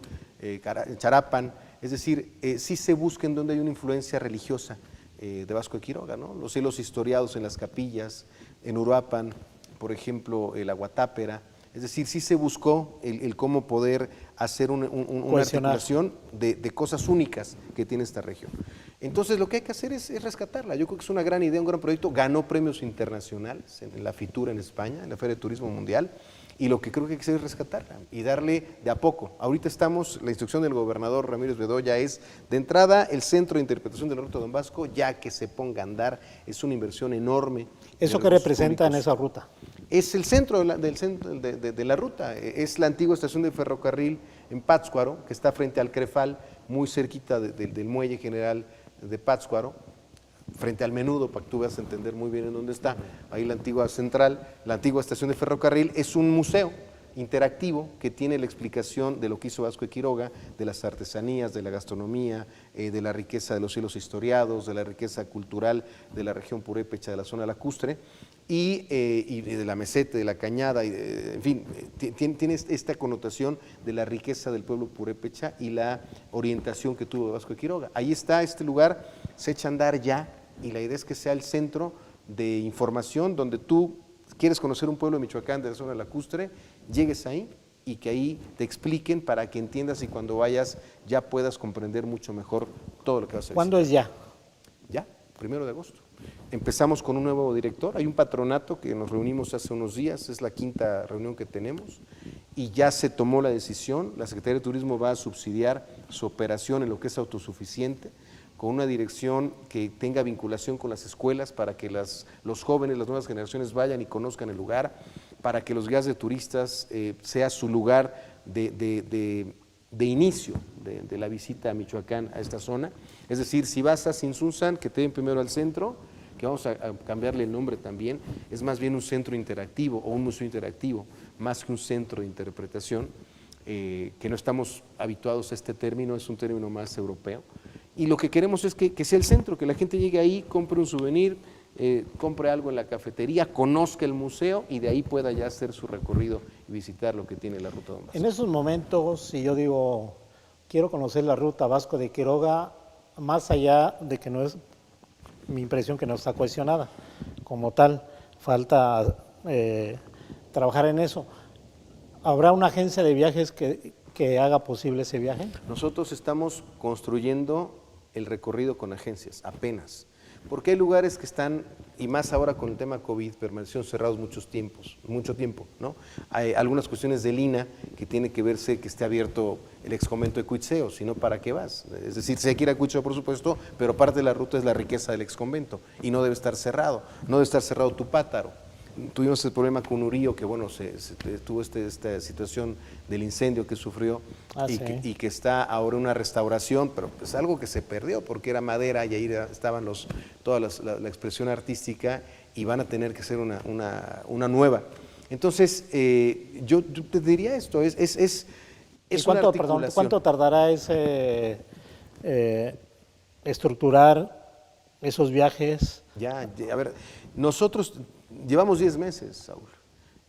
Speaker 3: Charapan, es decir, sí se busca en donde hay una influencia religiosa de Vasco de Quiroga, ¿no? Los cielos historiados en las capillas, en Uruapan, por ejemplo, la Guatápera, es decir, sí se buscó el cómo poder hacer una articulación de cosas únicas que tiene esta región. Entonces lo que hay que hacer es rescatarla. Yo creo que es una gran idea, un gran proyecto, ganó premios internacionales en la FITUR en España, en la Feria de Turismo Mundial, y lo que creo que hay que hacer es rescatarla y darle de a poco. Ahorita la instrucción del gobernador Ramírez Bedoya es, de entrada, el centro de interpretación de la ruta Don Vasco, ya que se ponga a andar, es una inversión enorme.
Speaker 2: ¿Eso qué representa en esa ruta?
Speaker 3: Es el centro de la ruta, es la antigua estación de ferrocarril en Pátzcuaro, que está frente al Crefal, muy cerquita del muelle general de Pátzcuaro, frente al Menudo, para que tú veas entender muy bien en dónde está, ahí la antigua central, la antigua estación de ferrocarril, es un museo interactivo que tiene la explicación de lo que hizo Vasco de Quiroga, de las artesanías, de la gastronomía, de la riqueza de los cielos historiados, de la riqueza cultural de la región purépecha de la zona lacustre, y de la meseta, de la cañada, en fin, tiene esta connotación de la riqueza del pueblo purépecha y la orientación que tuvo Vasco de Quiroga. Ahí está este lugar, se echa a andar ya, y la idea es que sea el centro de información donde tú quieres conocer un pueblo de Michoacán de la zona lacustre, llegues ahí y que ahí te expliquen para que entiendas y cuando vayas ya puedas comprender mucho mejor todo lo que vas a hacer.
Speaker 2: ¿Cuándo es ya?
Speaker 3: Ya, 1 de agosto. Empezamos con un nuevo director, hay un patronato que nos reunimos hace unos días, es la 5ª reunión que tenemos y ya se tomó la decisión, la Secretaría de Turismo va a subsidiar su operación en lo que es autosuficiente, con una dirección que tenga vinculación con las escuelas para que los jóvenes, las nuevas generaciones vayan y conozcan el lugar, para que los guías de turistas sea su lugar de inicio de la visita a Michoacán, a esta zona. Es decir, si vas a Sinsunzan, que te den primero al centro, que vamos a cambiarle el nombre también, es más bien un centro interactivo o un museo interactivo, más que un centro de interpretación, que no estamos habituados a este término, es un término más europeo. Y lo que queremos es que sea el centro, que la gente llegue ahí, compre un souvenir, compre algo en la cafetería, conozca el museo y de ahí pueda ya hacer su recorrido y visitar lo que tiene la Ruta Don Vasco.
Speaker 2: En esos momentos, si yo digo, quiero conocer la Ruta Vasco de Quiroga, más allá de que no es mi impresión que no está cuestionada como tal, falta trabajar en eso. ¿Habrá una agencia de viajes que haga posible ese viaje?
Speaker 3: Nosotros estamos construyendo el recorrido con agencias, apenas. Porque hay lugares que están, y más ahora con el tema COVID, permanecieron cerrados mucho tiempo, ¿no? Hay algunas cuestiones del INAH que tiene que verse que esté abierto el exconvento de Cuitzeo, si no, ¿para qué vas? Es decir, si hay que ir a Cuitzeo, por supuesto, pero parte de la ruta es la riqueza del exconvento, y no debe estar cerrado, no debe estar cerrado Tupátaro. Tuvimos el problema con Urío, que bueno, tuvo esta situación del incendio que sufrió y que está ahora una restauración, pero es algo que se perdió porque era madera y ahí estaban toda la expresión artística y van a tener que hacer una nueva. Entonces, yo te diría esto, es una articulación.
Speaker 2: ¿Cuánto tardará estructurar esos viajes?
Speaker 3: Ya, a ver, nosotros llevamos 10 meses, Saúl,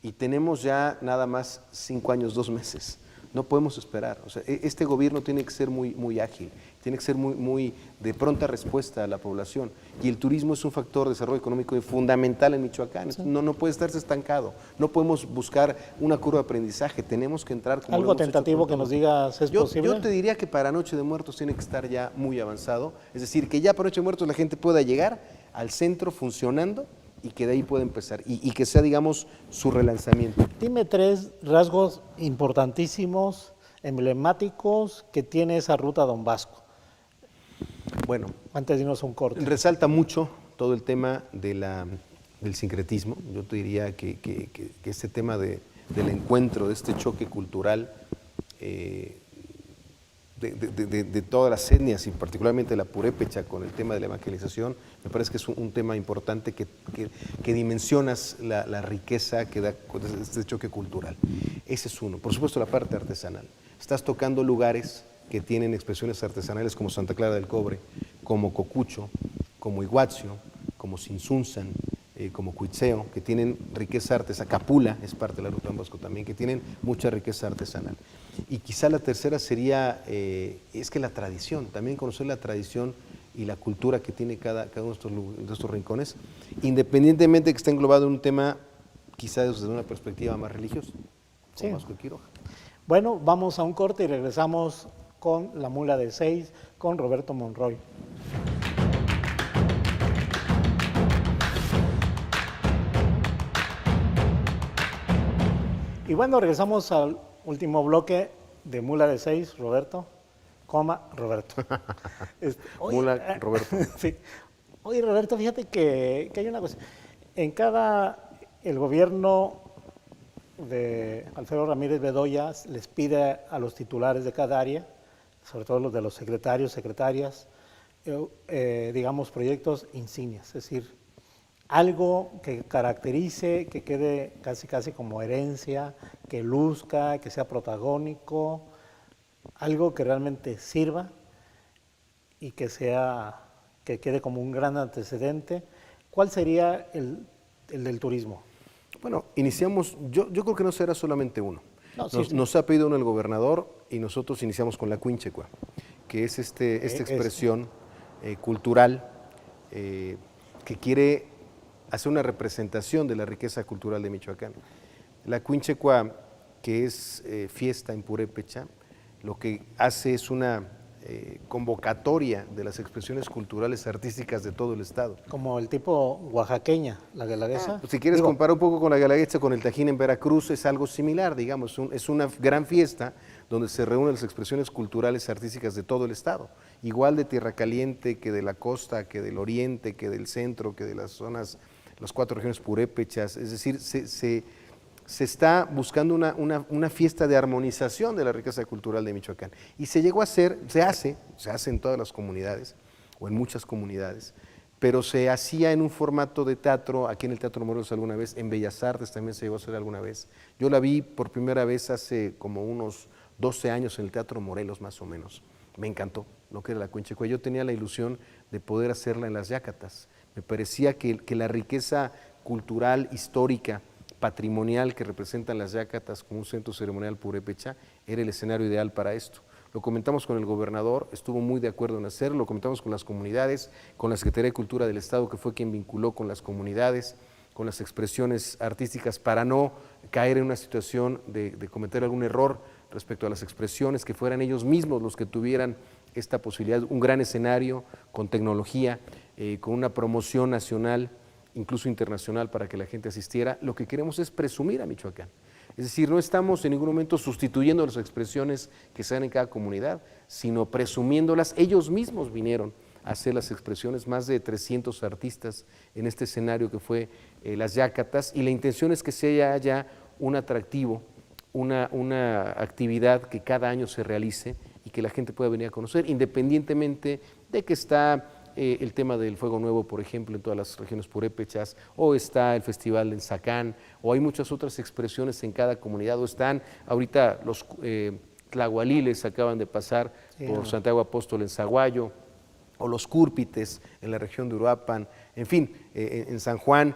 Speaker 3: y tenemos ya nada más 5 años, 2 meses. No podemos esperar. O sea, este gobierno tiene que ser muy ágil, tiene que ser muy de pronta respuesta a la población. Y el turismo es un factor de desarrollo económico fundamental en Michoacán. Sí. No puede estarse estancado. No podemos buscar una curva de aprendizaje. Tenemos que entrar como
Speaker 2: algo tentativo que nos digas es posible.
Speaker 3: Yo te diría que para Noche de Muertos tiene que estar ya muy avanzado. Es decir, que ya para Noche de Muertos la gente pueda llegar al centro funcionando y que de ahí pueda empezar y que sea, digamos, su relanzamiento.
Speaker 2: Dime 3 rasgos importantísimos, emblemáticos que tiene esa ruta Don Vasco.
Speaker 3: Bueno,
Speaker 2: antes de irnos a un corte.
Speaker 3: Resalta mucho todo el tema del sincretismo. Yo te diría que este tema del encuentro, de este choque cultural, de todas las etnias y particularmente la purépecha con el tema de la evangelización, me parece que es un tema importante que dimensionas la riqueza que da este choque cultural. Ese es uno. Por supuesto, la parte artesanal. Estás tocando lugares que tienen expresiones artesanales como Santa Clara del Cobre, como Cocucho, como Iguazio, como Sinsunzan, como Cuitzeo, que tienen riqueza artesanal. Capula es parte de la Ruta Don Vasco también, que tienen mucha riqueza artesanal. Y quizá la tercera sería, es que la tradición, también conocer la tradición y la cultura que tiene cada uno de estos rincones, independientemente de que esté englobado en un tema quizá desde una perspectiva más religiosa, como Vasco de Quiroga.
Speaker 2: Bueno, vamos a un corte y regresamos con La Mula de 6, con Roberto Monroy. Y bueno, regresamos al último bloque de Mula de 6, Roberto, Roberto.
Speaker 3: Mula, Roberto.
Speaker 2: Sí. Oye, Roberto, fíjate que hay una cosa. El gobierno de Alfredo Ramírez Bedoya les pide a los titulares de cada área, sobre todo los de los secretarios, secretarias, digamos, proyectos insignias, es decir, algo que caracterice, que quede casi casi como herencia, que luzca, que sea protagónico, algo que realmente sirva y que quede como un gran antecedente. ¿Cuál sería el del turismo?
Speaker 3: Bueno, iniciamos, yo creo que no será solamente uno.
Speaker 2: No,
Speaker 3: Nos ha pedido uno el gobernador y nosotros iniciamos con la Cuinchecua, que es esta expresión cultural que quiere hacer una representación de la riqueza cultural de Michoacán. La Cuinchecua, que es fiesta en purépecha, lo que hace es una convocatoria de las expresiones culturales artísticas de todo el estado.
Speaker 2: Como el tipo oaxaqueña, la guelaguetza.
Speaker 3: Pues si quieres comparar un poco con la guelaguetza, con el Tajín en Veracruz, es algo similar, digamos, es una gran fiesta donde se reúnen las expresiones culturales artísticas de todo el estado, igual de Tierra Caliente que de la costa, que del oriente, que del centro, que de las zonas, las 4 regiones purépechas, es decir, se está buscando una fiesta de armonización de la riqueza cultural de Michoacán. Y se llegó a hacer, se hace en todas las comunidades, o en muchas comunidades, pero se hacía en un formato de teatro, aquí en el Teatro Morelos alguna vez, en Bellas Artes también se llegó a hacer alguna vez. Yo la vi por primera vez hace como unos 12 años en el Teatro Morelos más o menos. Me encantó lo que era la Cuinchecua. Yo tenía la ilusión de poder hacerla en las Yacatas. Me parecía que la riqueza cultural, histórica, patrimonial que representan las Yacatas como un centro ceremonial purépecha era el escenario ideal para esto. Lo comentamos con el gobernador, estuvo muy de acuerdo en hacerlo, lo comentamos con las comunidades, con la Secretaría de Cultura del Estado, que fue quien vinculó con las comunidades, con las expresiones artísticas, para no caer en una situación de cometer algún error respecto a las expresiones, que fueran ellos mismos los que tuvieran esta posibilidad, un gran escenario con tecnología, con una promoción nacional, incluso internacional, para que la gente asistiera. Lo que queremos es presumir a Michoacán. Es decir, no estamos en ningún momento sustituyendo las expresiones que se dan en cada comunidad, sino presumiéndolas. Ellos mismos vinieron a hacer las expresiones, más de 300 artistas en este escenario que fue las Yacatas, y la intención es que sea ya un atractivo, una actividad que cada año se realice y que la gente pueda venir a conocer, independientemente de que está el tema del Fuego Nuevo, por ejemplo, en todas las regiones purépechas, o está el Festival en Zacán, o hay muchas otras expresiones en cada comunidad, o están ahorita los tlahualiles acaban de pasar por Santiago Apóstol en Zaguayo, o los cúrpites en la región de Uruapan, en fin, en San Juan.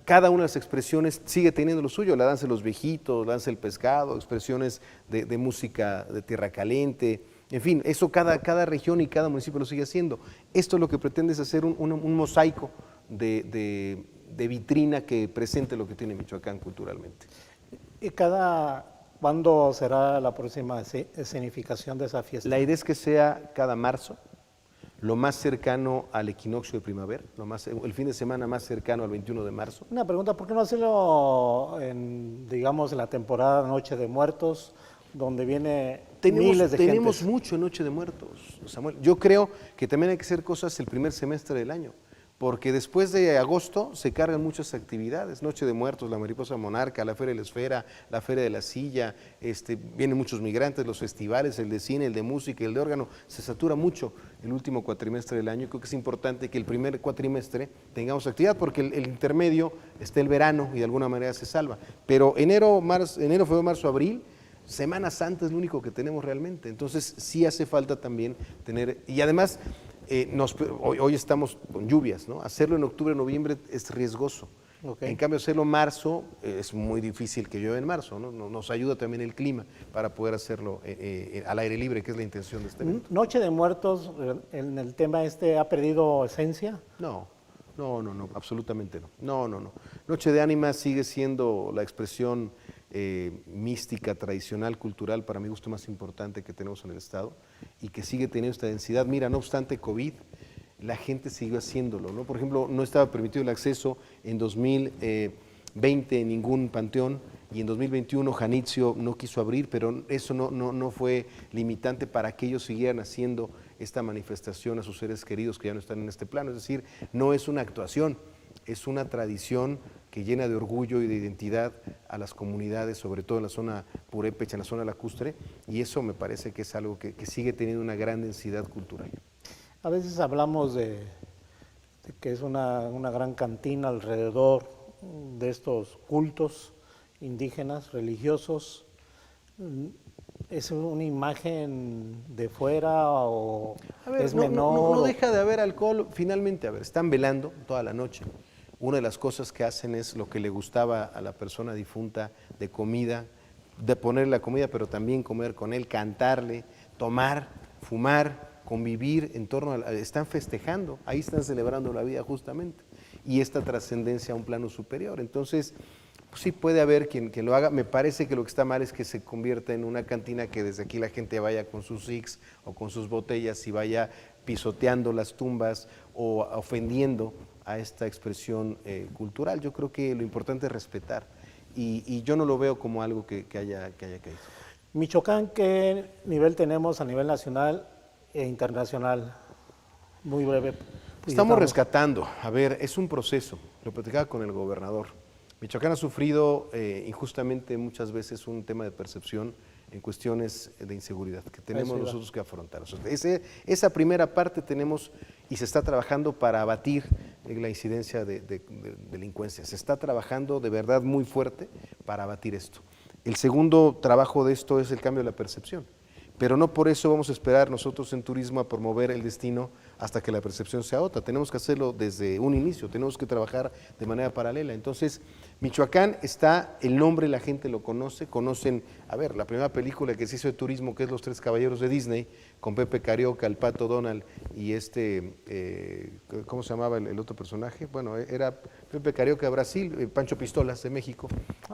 Speaker 3: Cada una de las expresiones sigue teniendo lo suyo, la danza de los viejitos, la danza del pescado, expresiones de música de Tierra Caliente, en fin, eso cada región y cada municipio lo sigue haciendo. Esto lo que pretende es hacer un mosaico de vitrina que presente lo que tiene Michoacán culturalmente.
Speaker 2: ¿Y cuándo será la próxima escenificación de esa fiesta?
Speaker 3: La idea es que sea cada marzo, lo más cercano al equinoccio de primavera, el fin de semana más cercano al 21 de marzo.
Speaker 2: Una pregunta, ¿por qué no hacerlo en, digamos, en la temporada Noche de Muertos, donde viene miles de gente?
Speaker 3: Tenemos mucho en Noche de Muertos, Samuel. Yo creo que también hay que hacer cosas el primer semestre del año, porque después de agosto se cargan muchas actividades, Noche de Muertos, la Mariposa Monarca, la Feria de la Esfera, la Feria de la Silla, vienen muchos migrantes, los festivales, el de cine, el de música, el de órgano, se satura mucho el último cuatrimestre del año. Creo que es importante que el primer cuatrimestre tengamos actividad, porque el intermedio está el verano y de alguna manera se salva, pero enero, febrero, marzo, abril, Semana Santa es lo único que tenemos realmente. Entonces sí hace falta también tener, y además hoy estamos con lluvias, ¿no? Hacerlo en octubre, noviembre es riesgoso. Okay. En cambio, hacerlo en marzo es muy difícil que llueva en marzo, ¿no? Nos ayuda también el clima para poder hacerlo al aire libre, que es la intención de este evento.
Speaker 2: ¿Noche de Muertos en el tema ha perdido esencia?
Speaker 3: No, absolutamente no. No. Noche de Ánimas sigue siendo la expresión mística, tradicional, cultural, para mi gusto más importante que tenemos en el estado, y que sigue teniendo esta densidad. Mira, no obstante COVID, la gente siguió haciéndolo, ¿no? Por ejemplo, no estaba permitido el acceso en 2020 en ningún panteón, y en 2021 Janitzio no quiso abrir, pero eso no fue limitante para que ellos siguieran haciendo esta manifestación a sus seres queridos que ya no están en este plano. Es decir, no es una actuación, es una tradición que llena de orgullo y de identidad a las comunidades, sobre todo en la zona purépecha, en la zona lacustre, y eso me parece que es algo que sigue teniendo una gran densidad cultural.
Speaker 2: A veces hablamos de que es una gran cantina alrededor de estos cultos indígenas, religiosos. ¿Es una imagen de fuera o es menor?
Speaker 3: No deja de haber alcohol. Finalmente, a ver, están velando toda la noche. Una de las cosas que hacen es lo que le gustaba a la persona difunta de comida, de ponerle la comida, pero también comer con él, cantarle, tomar, fumar, convivir en torno a... Están festejando, ahí están celebrando la vida justamente. Y esta trascendencia a un plano superior. Entonces, pues sí puede haber quien lo haga. Me parece que lo que está mal es que se convierta en una cantina que desde aquí la gente vaya con sus six o con sus botellas y vaya pisoteando las tumbas o ofendiendo a esta expresión cultural. Yo creo que lo importante es respetar y yo no lo veo como algo que haya caído.
Speaker 2: Michoacán, ¿qué nivel tenemos a nivel nacional e internacional? Muy breve.
Speaker 3: Estamos rescatando. A ver, es un proceso. Lo platicaba con el gobernador. Michoacán ha sufrido injustamente muchas veces un tema de percepción en cuestiones de inseguridad que tenemos nosotros que afrontar. O sea, esa primera parte tenemos y se está trabajando para abatir la incidencia de delincuencia. Se está trabajando de verdad muy fuerte para abatir esto. El segundo trabajo de esto es el cambio de la percepción. Pero no por eso vamos a esperar nosotros en turismo a promover el destino hasta que la percepción sea otra. Tenemos que hacerlo desde un inicio, tenemos que trabajar de manera paralela. Entonces, Michoacán está, el nombre la gente lo conoce, conocen, a ver, la primera película que se hizo de turismo, que es Los Tres Caballeros de Disney, con Pepe Carioca, el Pato Donald y ¿cómo se llamaba el otro personaje? Bueno, era Pepe Carioca de Brasil, Pancho Pistolas de México.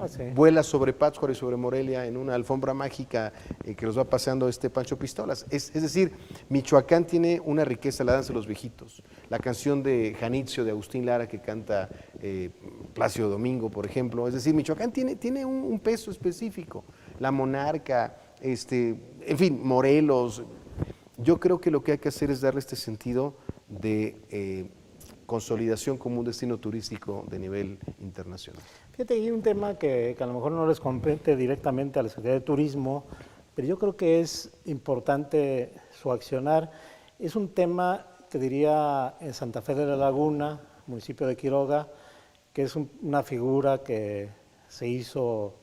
Speaker 2: Sí.
Speaker 3: Vuela sobre Pátzcuaro y sobre Morelia en una alfombra mágica que los va paseando Pancho Pistolas. Es decir, Michoacán tiene una riqueza, la danza de los viejitos. La canción de Janitzio, de Agustín Lara, que canta Plácido Domingo, por ejemplo. Es decir, Michoacán tiene un peso específico. La Monarca, en fin, Morelos. Yo creo que lo que hay que hacer es darle este sentido de consolidación como un destino turístico de nivel internacional.
Speaker 2: Fíjate, hay un tema que a lo mejor no les compete directamente a la Secretaría de Turismo, pero yo creo que es importante su accionar. Es un tema, te diría, en Santa Fe de la Laguna, municipio de Quiroga, que es una figura que se hizo,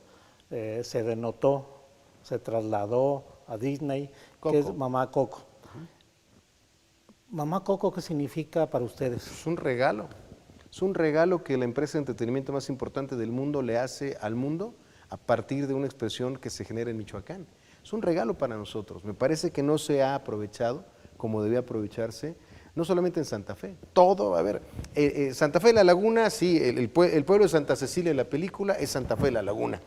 Speaker 2: se denotó, se trasladó a Disney,
Speaker 3: Coco.
Speaker 2: que es Mamá Coco. Mamá Coco, ¿qué significa para ustedes?
Speaker 3: Es un regalo. Es un regalo que la empresa de entretenimiento más importante del mundo le hace al mundo a partir de una expresión que se genera en Michoacán. Es un regalo para nosotros. Me parece que no se ha aprovechado como debía aprovecharse, no solamente en Santa Fe. Todo, a ver, Santa Fe de la Laguna, sí, el pueblo de Santa Cecilia en la película es Santa Fe de la Laguna.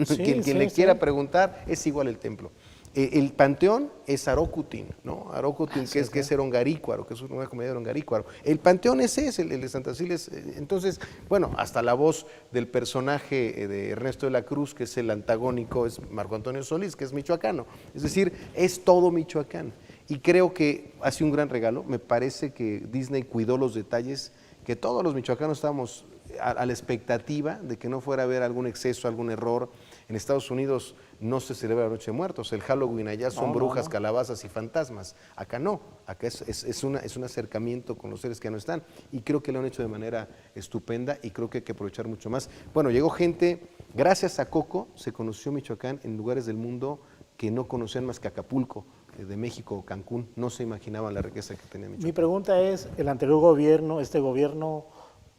Speaker 2: Sí,
Speaker 3: quien le quiera preguntar, es igual el templo. El panteón es Arocutín, ¿no? Arocutín, que es Erongarícuaro, que es una comedia de Erongarícuaro. El panteón ese es el de Santa Cecilia. Entonces, bueno, hasta la voz del personaje de Ernesto de la Cruz, que es el antagónico, es Marco Antonio Solís, que es michoacano. Es decir, es todo Michoacán. Y creo que ha sido un gran regalo. Me parece que Disney cuidó los detalles, que todos los michoacanos estábamos a la expectativa de que no fuera a haber algún exceso, algún error. En Estados Unidos no se celebra la Noche de Muertos, el Halloween allá son brujas, calabazas y fantasmas. Acá no, acá es un acercamiento con los seres que ya no están. Y creo que lo han hecho de manera estupenda y creo que hay que aprovechar mucho más. Bueno, llegó gente, gracias a Coco se conoció Michoacán en lugares del mundo que no conocían más que Acapulco, de México o Cancún, no se imaginaban la riqueza que tenía Michoacán.
Speaker 2: Mi pregunta es, ¿el anterior gobierno, este gobierno,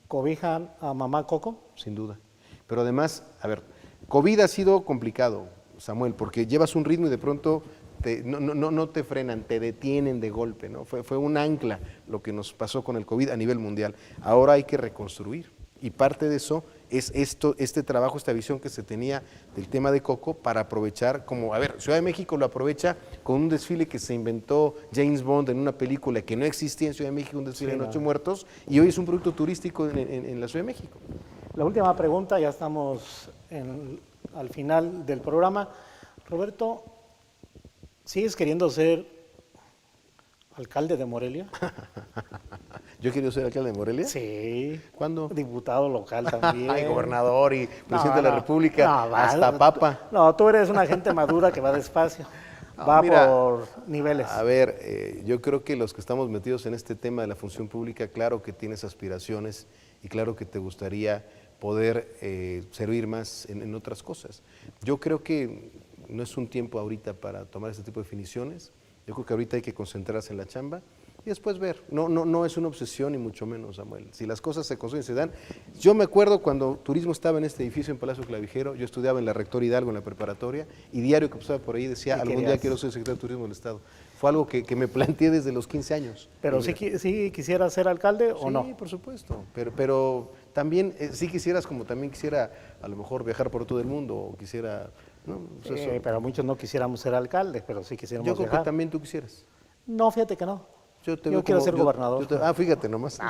Speaker 2: cobijan a Mamá Coco?
Speaker 3: Sin duda. Pero además, a ver, COVID ha sido complicado, Samuel, porque llevas un ritmo y de pronto no te frenan, te detienen de golpe, ¿no? Fue un ancla lo que nos pasó con el COVID a nivel mundial. Ahora hay que reconstruir y parte de eso es este trabajo, esta visión que se tenía del tema de Coco para aprovechar, como, a ver, Ciudad de México lo aprovecha con un desfile que se inventó James Bond en una película que no existía en Ciudad de México, un desfile de Noche Muertos, y hoy es un producto turístico en la Ciudad de México.
Speaker 2: La última pregunta, ya estamos al final del programa. Roberto, ¿sigues queriendo ser alcalde de Morelia?
Speaker 3: ¿Yo he querido ser alcalde de Morelia?
Speaker 2: Sí.
Speaker 3: ¿Cuándo?
Speaker 2: Diputado local también.
Speaker 3: Ay, gobernador y presidente de la República, hasta papa.
Speaker 2: No, tú eres una gente madura que va despacio. va
Speaker 3: mira,
Speaker 2: por niveles.
Speaker 3: A ver, yo creo que los que estamos metidos en este tema de la función pública, claro que tienes aspiraciones y claro que te gustaría poder servir más en otras cosas. Yo creo que no es un tiempo ahorita para tomar este tipo de definiciones. Yo creo que ahorita hay que concentrarse en la chamba y después ver. No es una obsesión ni mucho menos, Samuel. Si las cosas se construyen, se dan. Yo me acuerdo cuando turismo estaba en este edificio en Palacio Clavijero, yo estudiaba en la Rector Hidalgo en la preparatoria y diario que pasaba por ahí decía, algún día quiero ser secretario de Turismo del Estado. Fue algo que me planteé desde los 15 años.
Speaker 2: ¿Pero sí quisiera ser alcalde o no?
Speaker 3: Sí, por supuesto, pero también sí quisieras, como también quisiera a lo mejor viajar por todo el mundo o quisiera, ¿no? Pues eso.
Speaker 2: Pero muchos no quisiéramos ser alcaldes, pero sí quisiéramos
Speaker 3: Yo creo
Speaker 2: viajar.
Speaker 3: que también tú quisieras.
Speaker 2: No, fíjate que no.
Speaker 3: Yo
Speaker 2: quiero ser gobernador.
Speaker 3: Fíjate nomás.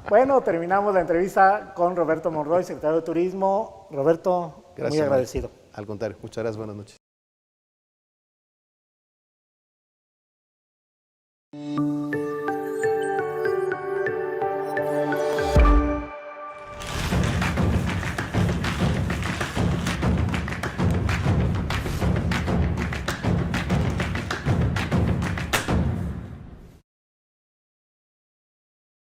Speaker 2: Bueno, terminamos la entrevista con Roberto Monroy, secretario de Turismo. Roberto,
Speaker 3: Gracias,
Speaker 2: muy agradecido.
Speaker 3: Al contrario, muchas gracias, buenas noches.